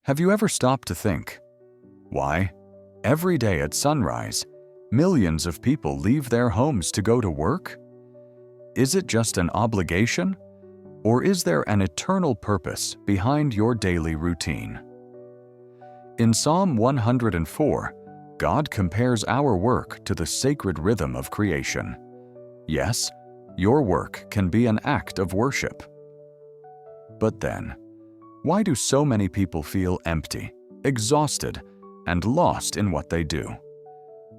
Have you ever stopped to think, why, every day at sunrise, millions of people leave their homes to go to work? Is it just an obligation, or is there an eternal purpose behind your daily routine? In Psalm 104, God compares our work to the sacred rhythm of creation. Yes, your work can be an act of worship. But then, why do so many people feel empty, exhausted, and lost in what they do?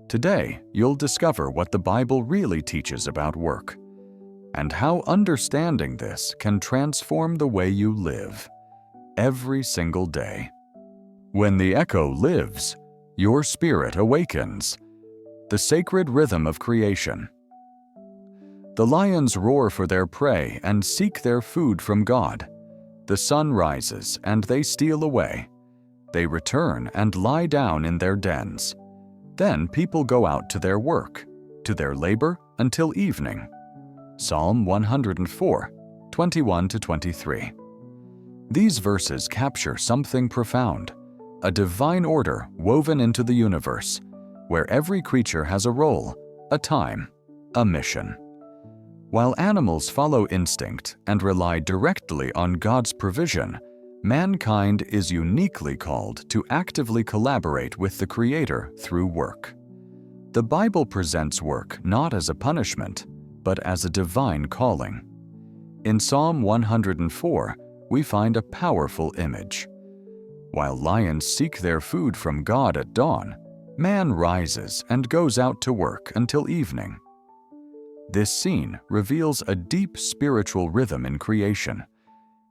Today, you'll discover what the Bible really teaches about work, and how understanding this can transform the way you live every single day. When the echo lives, your spirit awakens. The sacred rhythm of creation. The lions roar for their prey and seek their food from God. The sun rises and they steal away. They return and lie down in their dens. Then people go out to their work, to their labor until evening. Psalm 104, 21-23. These verses capture something profound, a divine order woven into the universe, where every creature has a role, a time, a mission. While animals follow instinct and rely directly on God's provision, mankind is uniquely called to actively collaborate with the Creator through work. The Bible presents work not as a punishment, but as a divine calling. In Psalm 104, we find a powerful image. While lions seek their food from God at dawn, man rises and goes out to work until evening. This scene reveals a deep spiritual rhythm in creation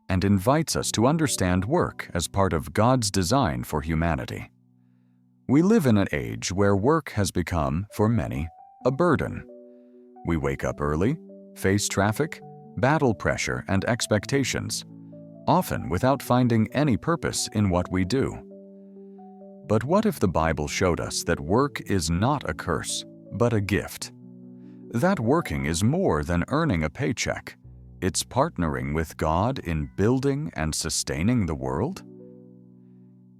and invites us to understand work as part of God's design for humanity. We live in an age where work has become, for many, a burden. We wake up early, face traffic, battle pressure and expectations, often without finding any purpose in what we do. But what if the Bible showed us that work is not a curse, but a gift? That working is more than earning a paycheck. It's partnering with God in building and sustaining the world.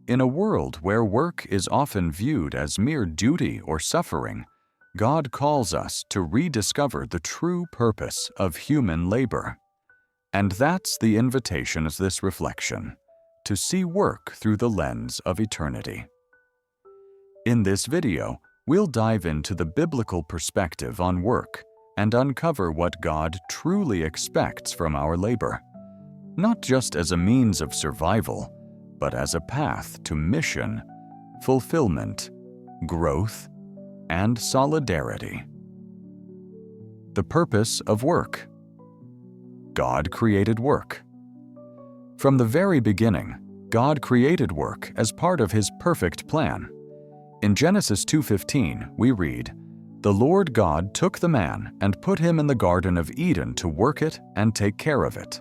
In a world where work is often viewed as mere duty or suffering, God calls us to rediscover the true purpose of human labor. And that's the invitation of this reflection, to see work through the lens of eternity. In this video, we'll dive into the biblical perspective on work and uncover what God truly expects from our labor, not just as a means of survival, but as a path to mission, fulfillment, growth, and solidarity. The purpose of work. God created work. From the very beginning, God created work as part of His perfect plan. In Genesis 2:15, we read, "The Lord God took the man and put him in the Garden of Eden to work it and take care of it."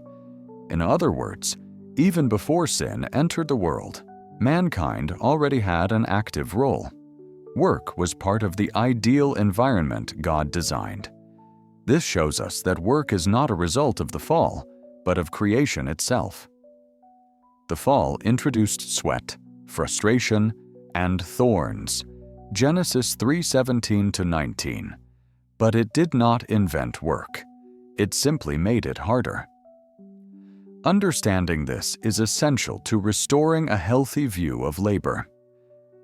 In other words, even before sin entered the world, mankind already had an active role. Work was part of the ideal environment God designed. This shows us that work is not a result of the fall, but of creation itself. The fall introduced sweat, frustration, and thorns, Genesis 3:17-19. But it did not invent work. It simply made it harder. Understanding this is essential to restoring a healthy view of labor.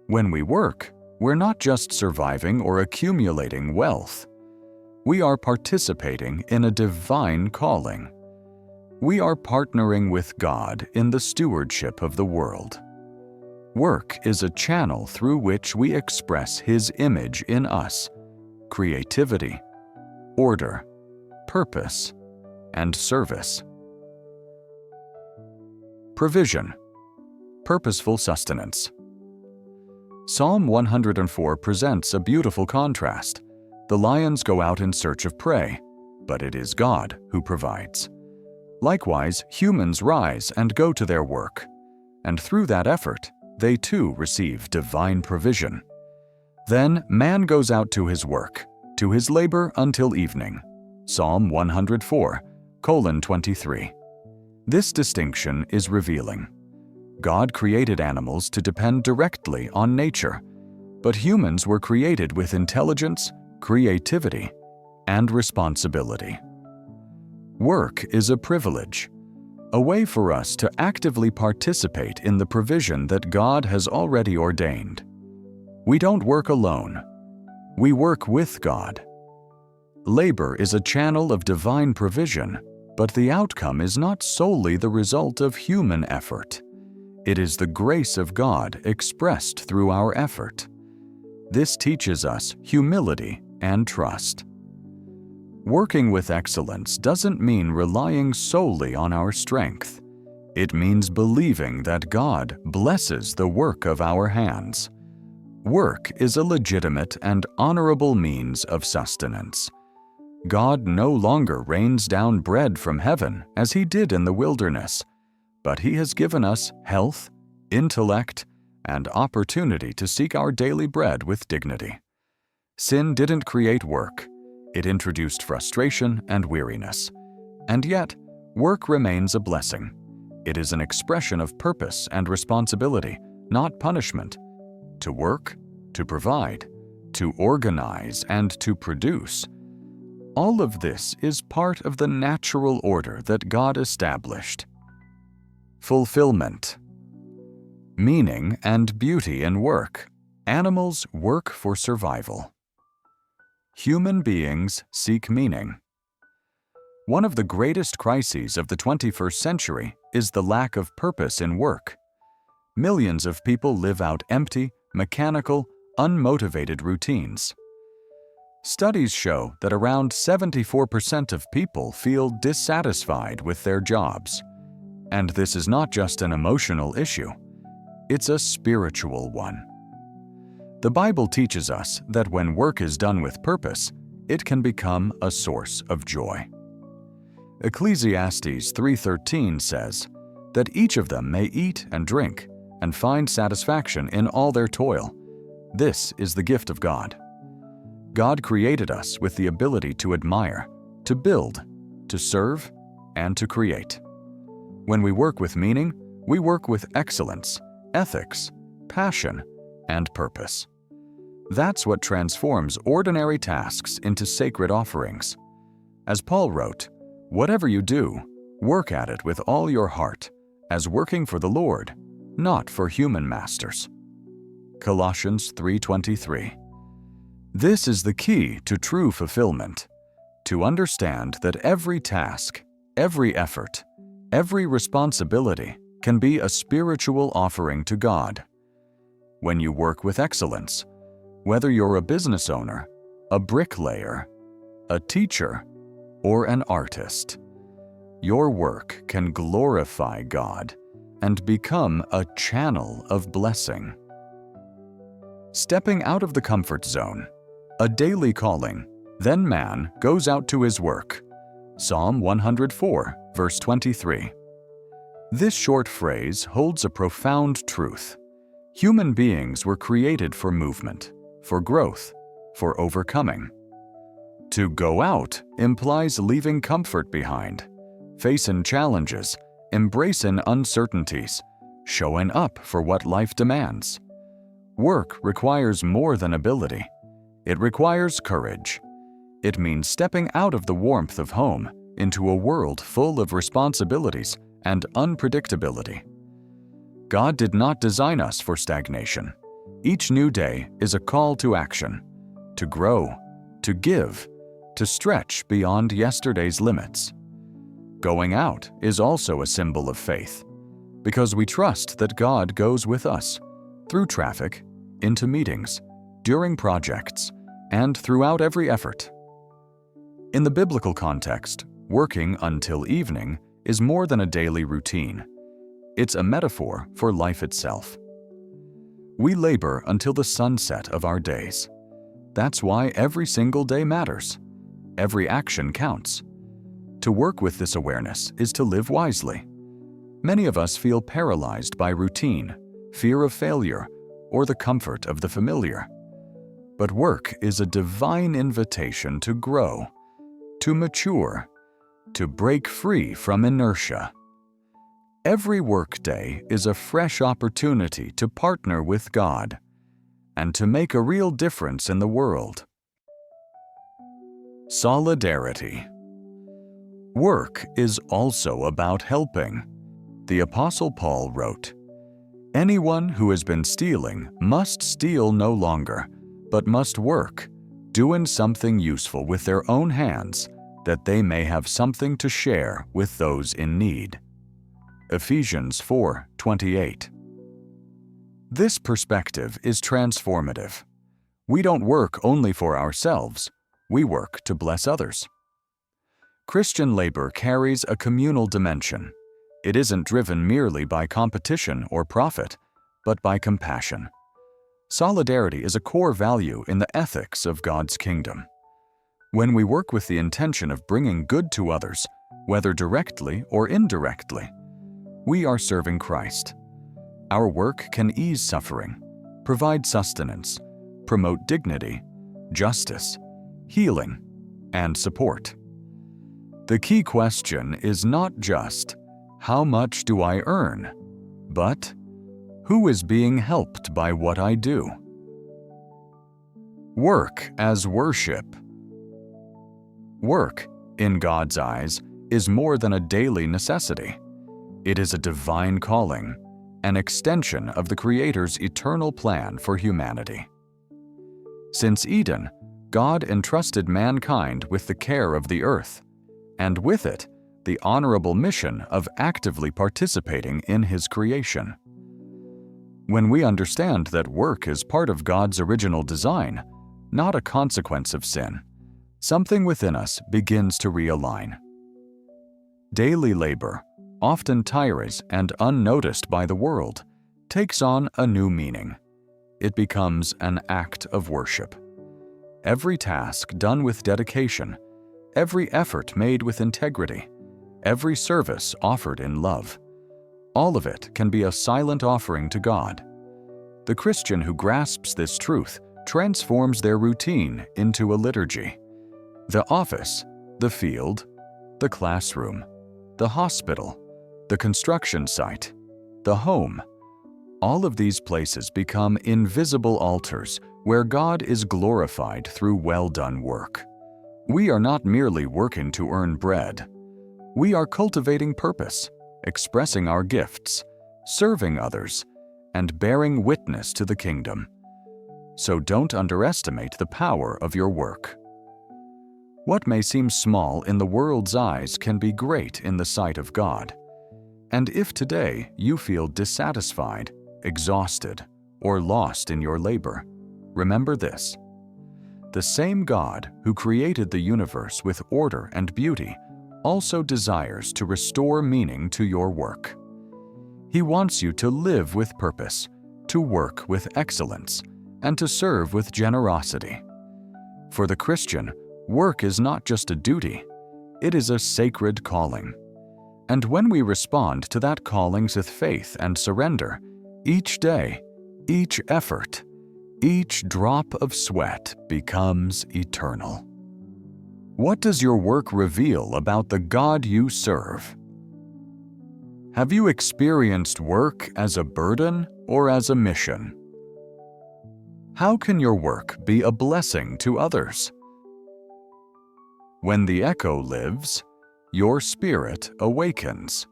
When we work, we're not just surviving or accumulating wealth. We are participating in a divine calling. We are partnering with God in the stewardship of the world. Work is a channel through which we express His image in us: creativity, order, purpose, and service. Provision, purposeful sustenance. Psalm 104 presents a beautiful contrast. The lions go out in search of prey, but it is God who provides. Likewise, humans rise and go to their work, and through that effort, they too receive divine provision. Then man goes out to his work, to his labor until evening. Psalm 104:23. This distinction is revealing. God created animals to depend directly on nature, but humans were created with intelligence, creativity, and responsibility. Work is a privilege, a way for us to actively participate in the provision that God has already ordained. We don't work alone. We work with God. Labor is a channel of divine provision, but the outcome is not solely the result of human effort. It is the grace of God expressed through our effort. This teaches us humility and trust. Working with excellence doesn't mean relying solely on our strength. It means believing that God blesses the work of our hands. Work is a legitimate and honorable means of sustenance. God no longer rains down bread from heaven as He did in the wilderness, but He has given us health, intellect, and opportunity to seek our daily bread with dignity. Sin didn't create work. It introduced frustration and weariness. And yet, work remains a blessing. It is an expression of purpose and responsibility, not punishment. To work, to provide, to organize, and to produce. All of this is part of the natural order that God established. Fulfillment. Meaning and beauty in work. Animals work for survival. Human beings seek meaning. One of the greatest crises of the 21st century is the lack of purpose in work. Millions of people live out empty, mechanical, unmotivated routines. Studies show that around 74% of people feel dissatisfied with their jobs. And this is not just an emotional issue, it's a spiritual one. The Bible teaches us that when work is done with purpose, it can become a source of joy. Ecclesiastes 3:13 says that each of them may eat and drink and find satisfaction in all their toil. This is the gift of God. God created us with the ability to admire, to build, to serve, and to create. When we work with meaning, we work with excellence, ethics, passion, and purpose. That's what transforms ordinary tasks into sacred offerings. As Paul wrote, "Whatever you do, work at it with all your heart, as working for the Lord, not for human masters." Colossians 3:23. This is the key to true fulfillment, to understand that every task, every effort, every responsibility can be a spiritual offering to God. When you work with excellence, whether you're a business owner, a bricklayer, a teacher, or an artist, your work can glorify God and become a channel of blessing. Stepping out of the comfort zone, a daily calling, then man goes out to his work. Psalm 104, verse 23. This short phrase holds a profound truth. Human beings were created for movement, for growth, for overcoming. To go out implies leaving comfort behind, facing challenges, embracing uncertainties, showing up for what life demands. Work requires more than ability. It requires courage. It means stepping out of the warmth of home into a world full of responsibilities and unpredictability. God did not design us for stagnation. Each new day is a call to action, to grow, to give, to stretch beyond yesterday's limits. Going out is also a symbol of faith, because we trust that God goes with us, through traffic, into meetings, during projects, and throughout every effort. In the biblical context, working until evening is more than a daily routine. It's a metaphor for life itself. We labor until the sunset of our days. That's why every single day matters. Every action counts. To work with this awareness is to live wisely. Many of us feel paralyzed by routine, fear of failure, or the comfort of the familiar. But work is a divine invitation to grow, to mature, to break free from inertia. Every workday is a fresh opportunity to partner with God and to make a real difference in the world. Solidarity. Work is also about helping. The Apostle Paul wrote, "Anyone who has been stealing must steal no longer, but must work, doing something useful with their own hands, that they may have something to share with those in need." Ephesians 4:28. This perspective is transformative. We don't work only for ourselves, we work to bless others. Christian labor carries a communal dimension. It isn't driven merely by competition or profit, but by compassion. Solidarity is a core value in the ethics of God's kingdom. When we work with the intention of bringing good to others, whether directly or indirectly, we are serving Christ. Our work can ease suffering, provide sustenance, promote dignity, justice, healing, and support. The key question is not just, how much do I earn? But, who is being helped by what I do? Work as worship. Work, in God's eyes, is more than a daily necessity. It is a divine calling, an extension of the Creator's eternal plan for humanity. Since Eden, God entrusted mankind with the care of the earth, and with it, the honorable mission of actively participating in His creation. When we understand that work is part of God's original design, not a consequence of sin, something within us begins to realign. Daily labor, often tireless and unnoticed by the world, takes on a new meaning. It becomes an act of worship. Every task done with dedication, every effort made with integrity, every service offered in love, all of it can be a silent offering to God. The Christian who grasps this truth transforms their routine into a liturgy. The office, the field, the classroom, the hospital, the construction site, the home, all of these places become invisible altars where God is glorified through well-done work. We are not merely working to earn bread. We are cultivating purpose, expressing our gifts, serving others, and bearing witness to the kingdom. So don't underestimate the power of your work. What may seem small in the world's eyes can be great in the sight of God. And if today you feel dissatisfied, exhausted, or lost in your labor, remember this: the same God who created the universe with order and beauty also desires to restore meaning to your work. He wants you to live with purpose, to work with excellence, and to serve with generosity. For the Christian, work is not just a duty, it is a sacred calling. And when we respond to that calling with faith and surrender, each day, each effort, each drop of sweat becomes eternal. What does your work reveal about the God you serve? Have you experienced work as a burden or as a mission? How can your work be a blessing to others? When the echo lives, your spirit awakens.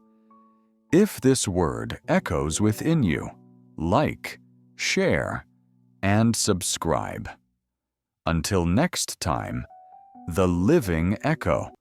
If this word echoes within you, like, share, and subscribe. Until next time, the living echo.